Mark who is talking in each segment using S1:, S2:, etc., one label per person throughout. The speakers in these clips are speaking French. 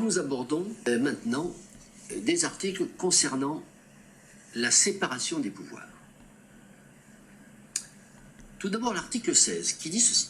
S1: nous abordons maintenant des articles concernant la séparation des pouvoirs. Tout d'abord l'article 16 qui dit ceci.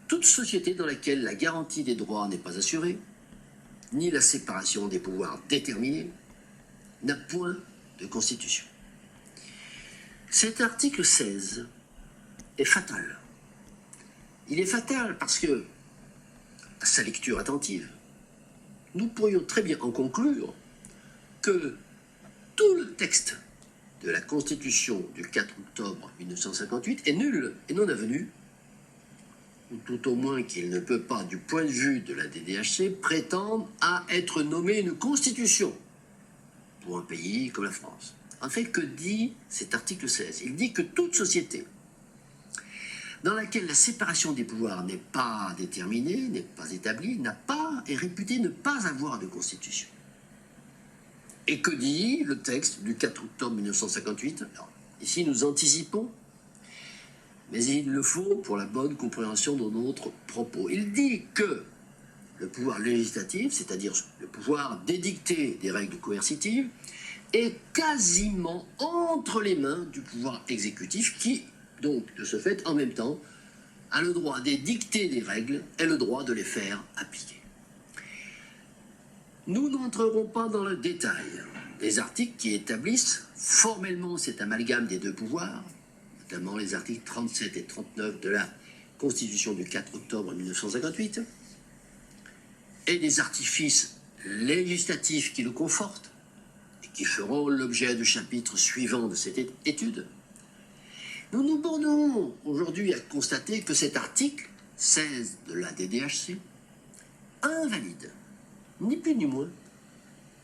S1: Toute société dans laquelle la garantie des droits n'est pas assurée, ni la séparation des pouvoirs déterminée, n'a point de constitution. Cet article 16 est fatal. Il est fatal parce que, à sa lecture attentive, nous pourrions très bien en conclure que tout le texte de la Constitution du 4 octobre 1958 est nul et non avenu, ou tout au moins qu'il ne peut pas, du point de vue de la DDHC, prétendre à être nommé une Constitution pour un pays comme la France. En fait, que dit cet article 16? Il dit que toute société dans laquelle la séparation des pouvoirs n'est pas déterminée, n'est pas établie, est réputée ne pas avoir de constitution. Et que dit le texte du 4 octobre 1958? Alors, ici, nous anticipons, mais il le faut pour la bonne compréhension de notre propos. Il dit que le pouvoir législatif, c'est-à-dire le pouvoir d'édicter des règles coercitives, est quasiment entre les mains du pouvoir exécutif qui, donc, de ce fait, en même temps, a le droit d'édicter des règles et le droit de les faire appliquer. Nous n'entrerons pas dans le détail des articles qui établissent formellement cet amalgame des deux pouvoirs, notamment les articles 37 et 39 de la Constitution du 4 octobre 1958, et des artifices législatifs qui le confortent, et qui feront l'objet du chapitre suivant de cette étude. Nous nous bornons aujourd'hui à constater que cet article 16 de la DDHC invalide, ni plus ni moins,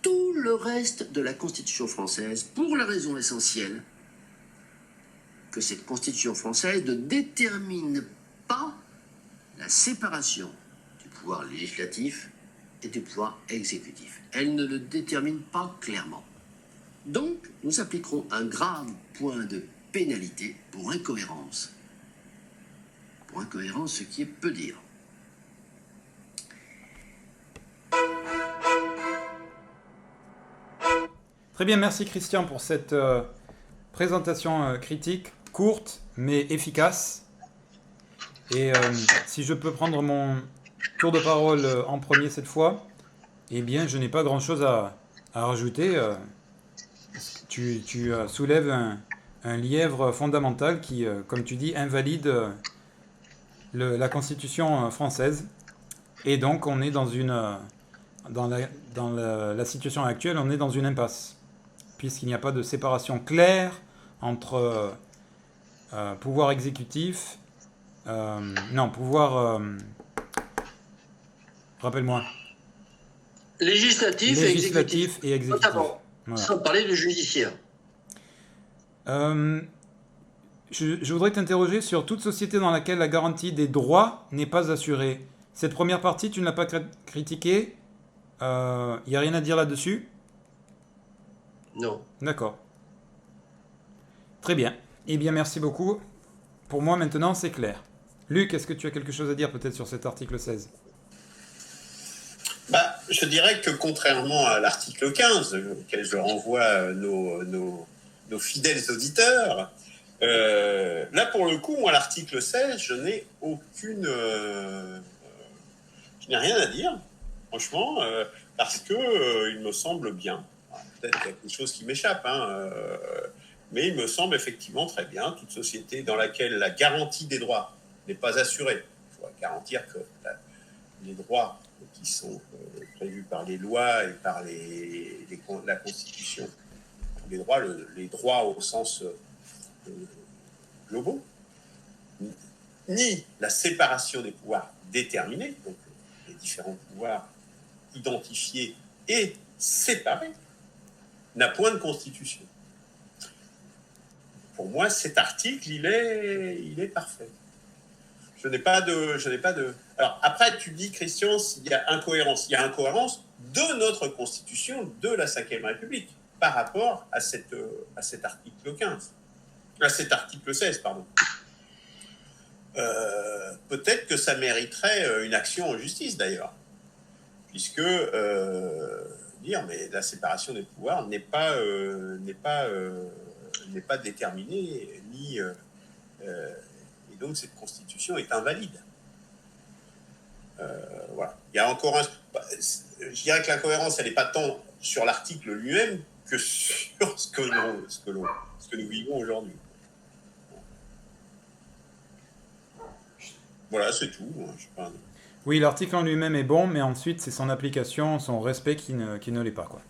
S1: tout le reste de la Constitution française pour la raison essentielle que cette Constitution française ne détermine pas la séparation du pouvoir législatif et du pouvoir exécutif. Elle ne le détermine pas clairement. Donc, nous appliquerons un grave point de pénalité pour incohérence. Pour incohérence, ce qui est peu dire.
S2: Très bien, merci Christian pour cette présentation critique, courte mais efficace. Et si je peux prendre mon tour de parole en premier cette fois, eh bien je n'ai pas grand-chose à rajouter. Tu soulèves un lièvre fondamental qui, comme tu dis, invalide la Constitution française. Et donc on est dans la situation actuelle, on est dans une impasse, puisqu'il n'y a pas de séparation claire entre pouvoir exécutif, rappelle-moi.
S1: Législatif et exécutif.
S2: Notamment,
S1: voilà. Sans parler du judiciaire.
S2: Je voudrais t'interroger sur toute société dans laquelle la garantie des droits n'est pas assurée. Cette première partie, tu ne l'as pas critiquée. Il n'y a rien à dire là-dessus?
S1: Non.
S2: D'accord. Très bien. Eh bien, merci beaucoup. Pour moi, maintenant, c'est clair. Luc, est-ce que tu as quelque chose à dire peut-être sur cet article 16?
S3: Je dirais que contrairement à l'article 15, auquel je renvoie nos fidèles auditeurs, là, pour le coup, moi, l'article 16, je n'ai rien à dire, franchement, parce que il me semble bien. Peut-être qu'il y a quelque chose qui m'échappe, mais il me semble effectivement très bien. Toute société dans laquelle la garantie des droits n'est pas assurée, il faut garantir que les droits qui sont prévus par les lois et par la Constitution, les droits au sens globaux, ni la séparation des pouvoirs déterminés, donc les différents pouvoirs identifiés et séparés, n'a point de constitution. Pour moi, cet article, il est parfait. Je n'ai pas de. Alors après, tu dis, Christian, s'il y a incohérence. Il y a incohérence de notre constitution de la Ve République par rapport à cet article 15. À cet article 16, pardon. Peut-être que ça mériterait une action en justice, d'ailleurs. puisque dire mais la séparation des pouvoirs n'est pas déterminée ni et donc cette constitution est invalide. Voilà. Il y a encore je dirais que l'incohérence, elle n'est pas tant sur l'article lui-même que sur ce que nous vivons aujourd'hui. Voilà, c'est tout. Je sais pas.
S2: Oui, l'article en lui-même est bon, mais ensuite, c'est son application, son respect qui ne l'est pas, quoi.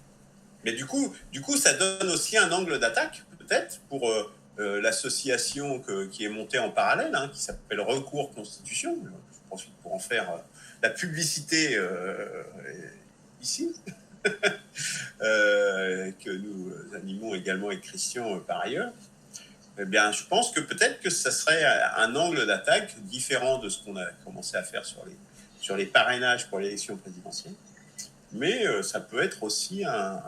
S3: Mais du coup, ça donne aussi un angle d'attaque, peut-être, pour l'association qui est montée en parallèle, hein, qui s'appelle Recours Constitution. Ensuite, pour en faire la publicité ici, que nous animons également avec Christian par ailleurs. Eh bien, je pense que peut-être que ça serait un angle d'attaque différent de ce qu'on a commencé à faire sur les parrainages pour l'élection présidentielle. Mais ça peut être aussi un...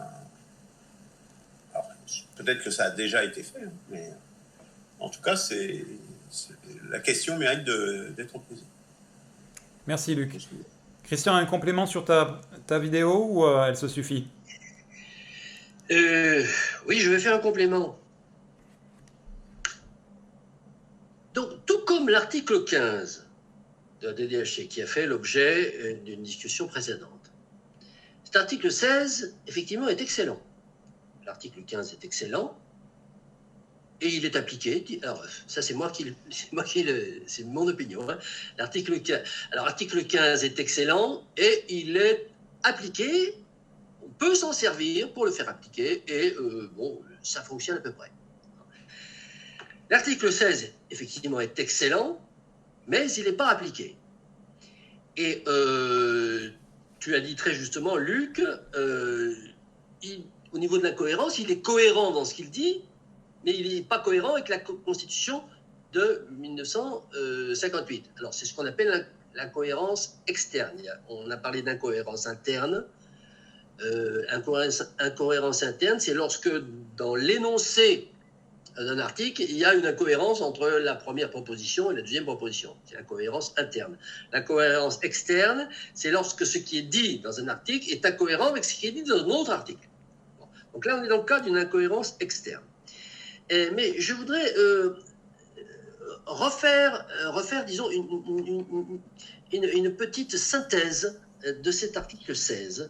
S3: Alors, peut-être que ça a déjà été fait, hein, mais en tout cas, la question mérite d'être posée.
S2: Merci, Luc. Christian, un complément sur ta vidéo ou elle se suffit?
S1: Oui, je vais faire un complément. Donc, tout comme l'article 15 de la DDHC, qui a fait l'objet d'une discussion précédente, cet article 16, effectivement, est excellent. L'article 15 est excellent et il est appliqué. Alors, ça, c'est mon opinion. Hein. L'article 15 est excellent et il est appliqué. On peut s'en servir pour le faire appliquer et ça fonctionne à peu près. L'article 16, effectivement, est excellent, mais il n'est pas appliqué. Et tu as dit très justement, Luc, au niveau de l'incohérence, il est cohérent dans ce qu'il dit, mais il n'est pas cohérent avec la Constitution de 1958. Alors, c'est ce qu'on appelle l'incohérence externe. On a parlé d'incohérence interne. Incohérence interne, c'est lorsque dans l'énoncé d'un article, il y a une incohérence entre la première proposition et la deuxième proposition. C'est l'incohérence interne. L'incohérence externe, c'est lorsque ce qui est dit dans un article est incohérent avec ce qui est dit dans un autre article. Bon. Donc là, on est dans le cas d'une incohérence externe. Mais je voudrais refaire, disons, une petite synthèse de cet article 16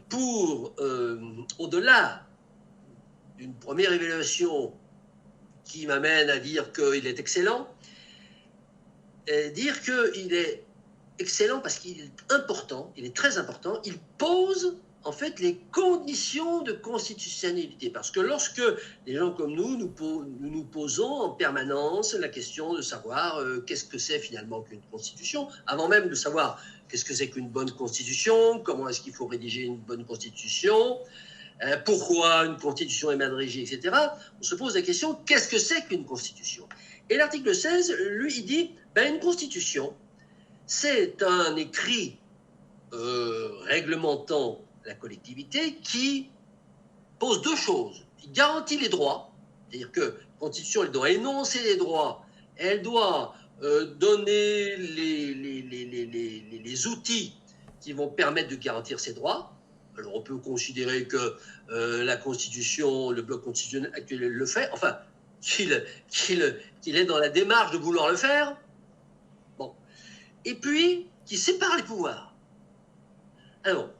S1: pour, au-delà d'une première évaluation qui m'amène à dire qu'il est excellent, dire qu'il est excellent parce qu'il est important, il est très important, il pose en fait les conditions de constitutionnalité. Parce que lorsque des gens comme nous posons en permanence la question de savoir qu'est-ce que c'est finalement qu'une constitution, avant même de savoir qu'est-ce que c'est qu'une bonne constitution, comment est-ce qu'il faut rédiger une bonne constitution, pourquoi une constitution est mal régie, etc. On se pose la question, qu'est-ce que c'est qu'une constitution? Et l'article 16, lui, il dit, une constitution, c'est un écrit réglementant la collectivité qui pose deux choses. Il garantit les droits, c'est-à-dire que la constitution, elle doit énoncer les droits, elle doit donner les outils qui vont permettre de garantir ces droits. Alors on peut considérer que la Constitution, le bloc constitutionnel actuel le fait, enfin, qu'il est dans la démarche de vouloir le faire. Bon. Et puis, qui sépare les pouvoirs. Alors,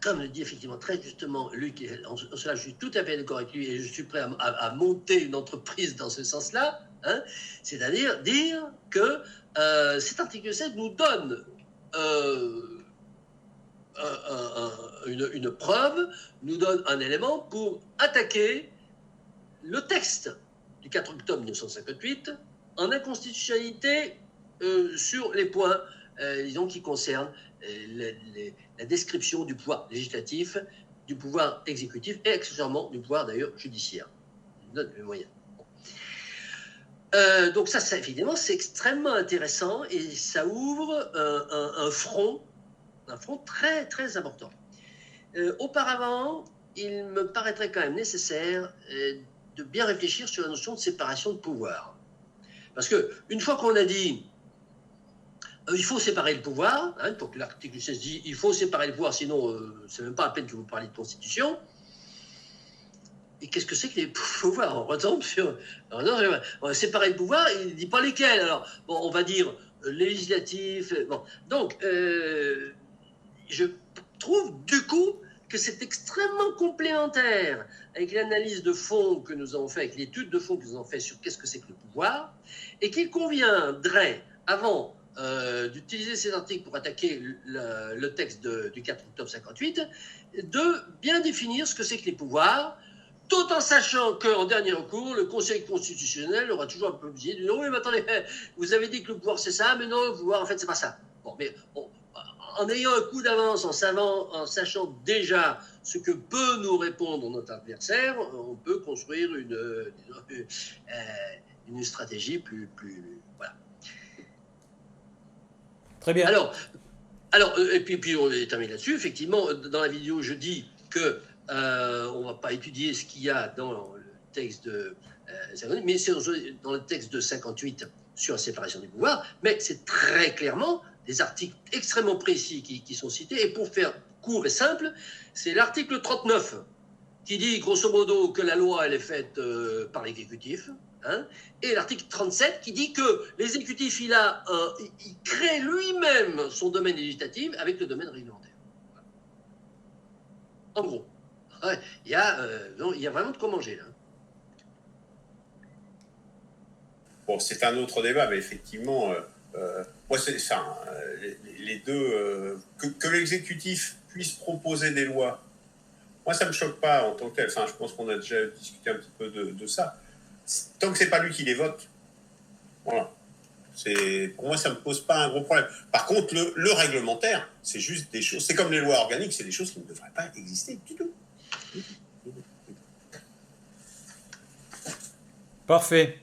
S1: comme le dit effectivement très justement Luc, en cela je suis tout à fait d'accord avec lui et je suis prêt à monter une entreprise dans ce sens-là, hein, c'est-à-dire dire que cet article 7 nous donne une preuve, nous donne un élément pour attaquer le texte du 4 octobre 1958 en inconstitutionnalité sur les points disons, qui concernent la description du pouvoir législatif, du pouvoir exécutif et accessoirement du pouvoir d'ailleurs judiciaire. Il donne les moyens. Donc ça, évidemment, c'est extrêmement intéressant et ça ouvre un front très, très important. Auparavant, il me paraîtrait quand même nécessaire de bien réfléchir sur la notion de séparation de pouvoir. Parce qu'une fois qu'on a dit
S4: Il faut séparer le pouvoir, hein, donc l'article 16 dit il faut séparer le pouvoir, sinon c'est même pas la peine que vous parliez de constitution. Et qu'est-ce que c'est que les pouvoirs? On retombe sur. Alors, non, on va séparer le pouvoir, il ne dit pas lesquels. Alors, bon, on va dire législatif. Bon. Donc, je trouve du coup que c'est extrêmement complémentaire avec l'analyse de fond que nous avons fait, avec l'étude de fond que nous avons fait sur qu'est-ce que c'est que le pouvoir, et qu'il conviendrait, avant d'utiliser ces articles pour attaquer le texte du 4 octobre 58, de bien définir ce que c'est que les pouvoirs, tout en sachant qu'en dernier recours, le Conseil constitutionnel aura toujours un peu obligé de dire oui, mais attendez, vous avez dit que le pouvoir c'est ça, mais non, le pouvoir en fait c'est pas ça. Bon, mais en ayant un coup d'avance, en sachant déjà ce que peut nous répondre notre adversaire, on peut construire une stratégie plus voilà.
S2: Très bien.
S4: Alors, et puis on est terminé là-dessus. Effectivement, dans la vidéo, je dis que on ne va pas étudier ce qu'il y a dans le texte de 58, mais c'est dans le texte de 58 sur la séparation des pouvoirs, mais c'est très clairement des articles extrêmement précis qui sont cités. Et pour faire court et simple, c'est l'article 39 qui dit grosso modo que la loi elle est faite par l'exécutif, hein, et l'article 37 qui dit que l'exécutif il crée lui-même son domaine législatif avec le domaine réglementaire. En gros, ouais, il y a vraiment de quoi manger là.
S3: Bon, c'est un autre débat, mais effectivement, moi, c'est ça. Hein, les deux, que l'exécutif puisse proposer des lois, moi, ça ne me choque pas en tant que tel. Enfin, je pense qu'on a déjà discuté un petit peu de ça. Tant que ce n'est pas lui qui les vote, voilà. Pour moi, ça ne me pose pas un gros problème. Par contre, le réglementaire, c'est juste des choses. C'est comme les lois organiques, c'est des choses qui ne devraient pas exister du tout.
S2: Parfait.